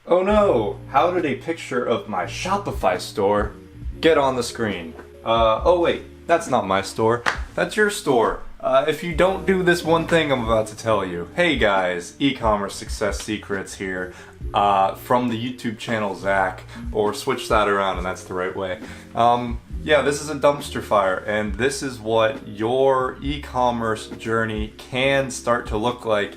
Oh no! How did a picture of my Shopify store get on the screen? Oh wait, that's not my store. That's your store. If you don't do this one thing I'm about to tell you. Hey guys, e-commerce success secrets here from the YouTube channel Zach, or switch that around and that's the right way. Yeah, this is a dumpster fire, and this is what your e-commerce journey can start to look like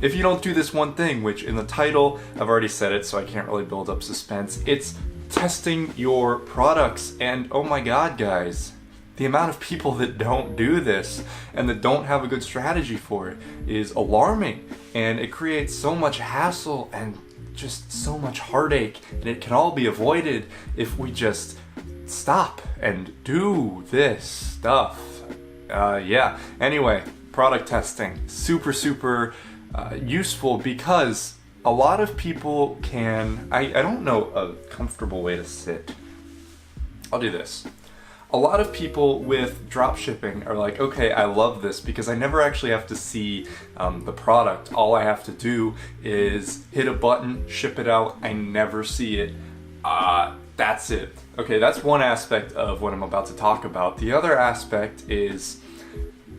if you don't do this one thing, which in the title, I've already said it, so I can't really build up suspense. It's testing your products, and oh my god, guys, the amount of people that don't do this and that don't have a good strategy for it is alarming, and it creates so much hassle and just so much heartache, and it can all be avoided if we just stop and do this stuff. Yeah, anyway, product testing, super useful, because a lot of people can, I don't know a comfortable way to sit. I'll do this. A lot of people with dropshipping are like, okay, I love this because I never actually have to see the product. All I have to do is hit a button, ship it out, I never see it. That's it. Okay, that's one aspect of what I'm about to talk about. The other aspect is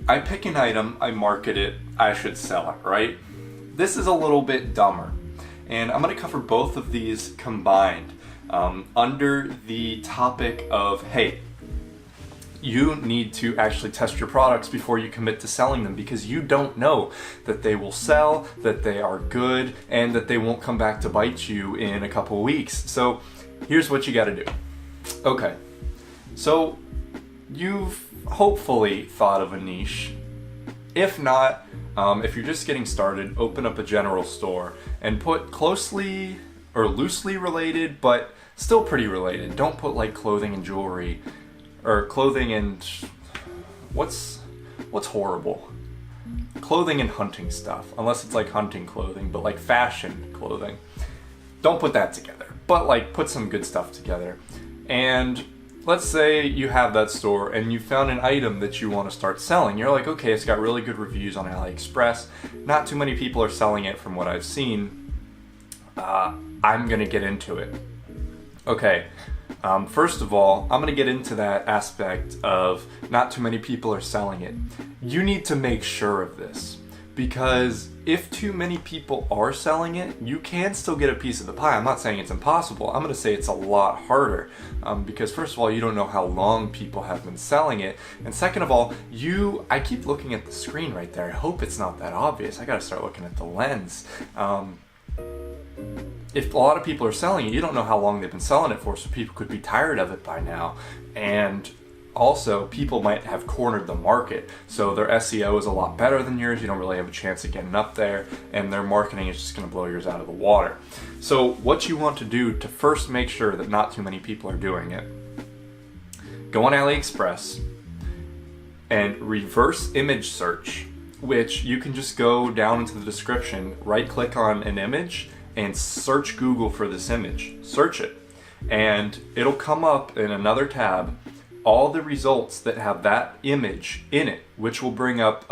I pick an item, I market it, I should sell it, right? This is a little bit dumber, and I'm going to cover both of these combined under the topic of, hey, you need to actually test your products before you commit to selling them, because you don't know that they will sell, that they are good, and that they won't come back to bite you in a couple weeks. So here's what you got to do. Okay, so you've hopefully thought of a niche. If not, if you're just getting started, open up a general store and put closely or loosely related, but still pretty related. Don't put like clothing and jewelry, or clothing and what's horrible? Clothing and hunting stuff, unless it's like hunting clothing, but like fashion clothing. Don't put that together, but like put some good stuff together. And let's say you have that store and you found an item that you want to start selling. You're like, okay, it's got really good reviews on AliExpress. Not too many people are selling it from what I've seen. I'm gonna get into it. Okay, first of all, I'm gonna get into that aspect of not too many people are selling it. You need to make sure of this, because if too many people are selling it, you can still get a piece of the pie. I'm not saying it's impossible. I'm gonna say it's a lot harder, because first of all, you don't know how long people have been selling it, and second of all, I keep looking at the screen right there. I hope it's not that obvious. I gotta start looking at the lens. If a lot of people are selling it, you don't know how long they've been selling it for, so people could be tired of it by now. And also, people might have cornered the market, so their SEO is a lot better than yours. You don't really have a chance of getting up there, and their marketing is just going to blow yours out of the water. So what you want to do to first make sure that not too many people are doing it, go on AliExpress and reverse image search, which you can just go down into the description, right click on an image, and search Google for this image. Search it, and it'll come up in another tab all the results that have that image in it, which will bring up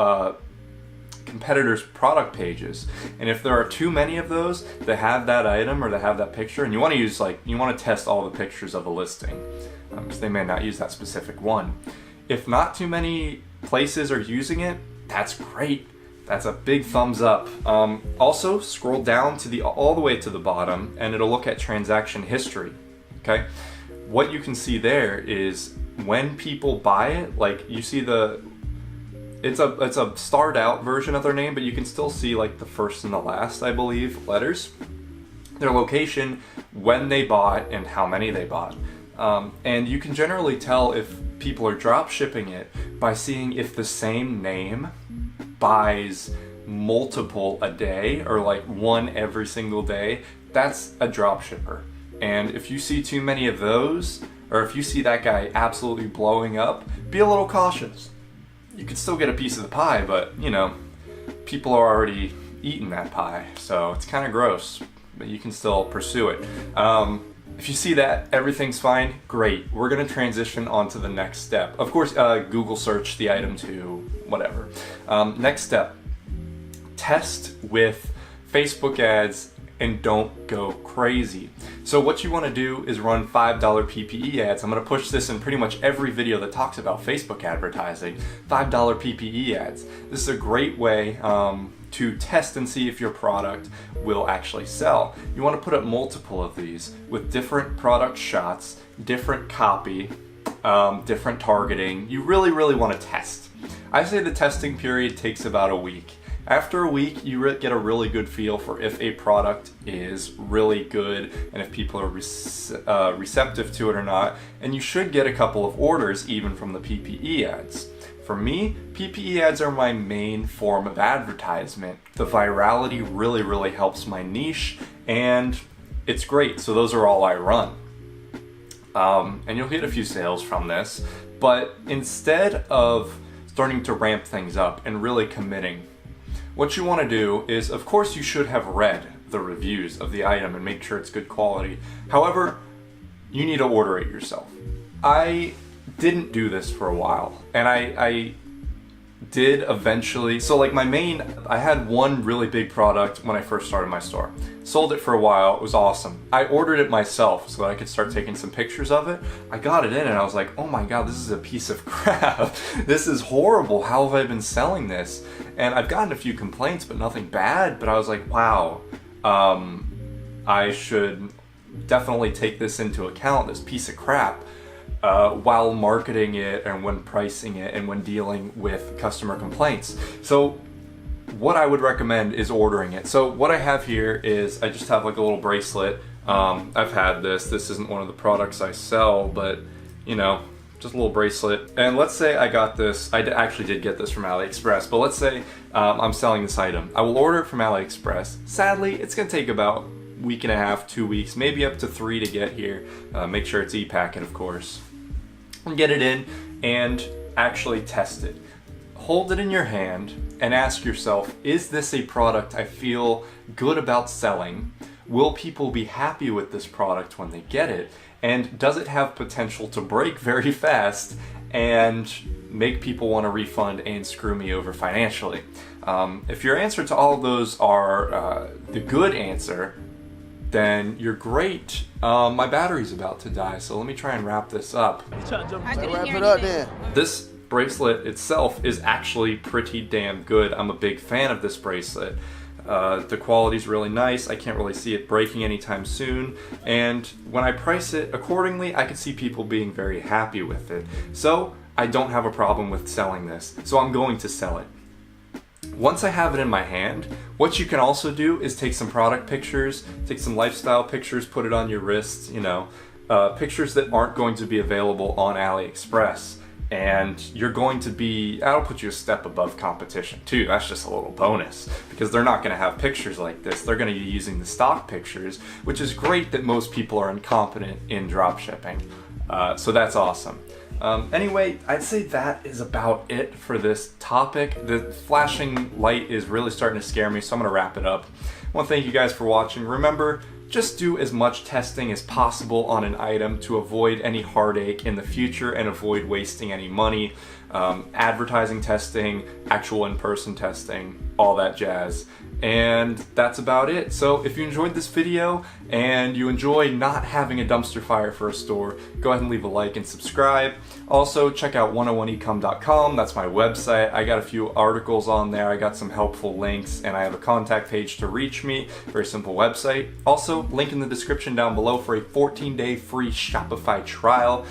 competitors' product pages. And if there are too many of those that have that item or that have that picture, and you want to test all the pictures of a listing, because they may not use that specific one. If not too many places are using it, that's great. That's a big thumbs up. Also, scroll down to all the way to the bottom, and it'll look at transaction history. Okay, what you can see there is when people buy it, like you see it's a starred out version of their name, but you can still see like the first and the last, I believe, letters, their location, when they bought, and how many they bought. And you can generally tell if people are drop shipping it by seeing if the same name buys multiple a day, or like one every single day. That's a drop shipper. And if you see too many of those, or if you see that guy absolutely blowing up, be a little cautious. You could still get a piece of the pie, but you know, people are already eating that pie, so it's kind of gross, but you can still pursue it. If you see that everything's fine, great. We're gonna transition on to the next step. Of course, Google search the item to whatever. Next step, test with Facebook ads and don't go crazy. So what you want to do is run $5 PPE ads. I'm going to push this in pretty much every video that talks about Facebook advertising. $5 PPE ads. This is a great way to test and see if your product will actually sell. You want to put up multiple of these with different product shots, different copy, different targeting. You really want to test. I say the testing period takes about a week. After a week, you get a really good feel for if a product is really good and if people are receptive to it or not, and you should get a couple of orders even from the PPE ads. For me, PPE ads are my main form of advertisement. The virality really helps my niche, and it's great, so those are all I run. And you'll get a few sales from this, but instead of starting to ramp things up and really committing, what you want to do is, of course, you should have read the reviews of the item and make sure it's good quality. However, you need to order it yourself. I didn't do this for a while, and I did eventually. So like I had one really big product when I first started my store. Sold it for a while, it was awesome. I ordered it myself so that I could start taking some pictures of it. I got it in and I was like, oh my god, this is a piece of crap. This is horrible, how have I been selling this? And I've gotten a few complaints, but nothing bad, but I was like, wow, I should definitely take this into account, this piece of crap, while marketing it and when pricing it and when dealing with customer complaints. So what I would recommend is ordering it. So what I have here is I just have like a little bracelet. I've had this. This isn't one of the products I sell, but you know, just a little bracelet. And let's say I got this, actually did get this from AliExpress, but let's say I'm selling this item. I will order it from AliExpress. Sadly, it's gonna take about a week and a half, 2 weeks, maybe up to 3 to get here. Make sure it's e-packet, of course. And get it in and actually test it. Hold it in your hand and ask yourself, is this a product I feel good about selling? Will people be happy with this product when they get it? And does it have potential to break very fast and make people want to refund and screw me over financially? If your answer to all of those are the good answer, then you're great. My battery's about to die, so let me try and wrap this up. This bracelet itself is actually pretty damn good. I'm a big fan of this bracelet. The quality's really nice. I can't really see it breaking anytime soon, and when I price it accordingly, I can see people being very happy with it. So I don't have a problem with selling this, so I'm going to sell it. Once I have it in my hand, what you can also do is take some product pictures, take some lifestyle pictures, put it on your wrist, you know, pictures that aren't going to be available on AliExpress. And you're going to be, that'll put you a step above competition too. That's just a little bonus, because they're not going to have pictures like this. They're going to be using the stock pictures, which is great that most people are incompetent in dropshipping. So that's awesome. Anyway, I'd say that is about it for this topic. The flashing light is really starting to scare me, so I'm going to wrap it up. I want to thank you guys for watching. Remember, just do as much testing as possible on an item to avoid any heartache in the future and avoid wasting any money. Advertising testing, actual in-person testing, all that jazz. And that's about it. So if you enjoyed this video and you enjoy not having a dumpster fire for a store, go ahead and leave a like and subscribe. Also, check out 101ecom.com. That's my website. I got a few articles on there. I got some helpful links, and I have a contact page to reach me. Very simple website. Also, link in the description down below for a 14-day free Shopify trial.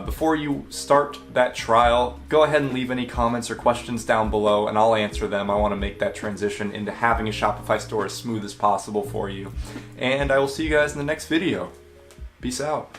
Before you start that trial, go ahead and leave any comments or questions down below, and I'll answer them. I want to make that transition into having a Shopify store as smooth as possible for you. And I will see you guys in the next video. Peace out.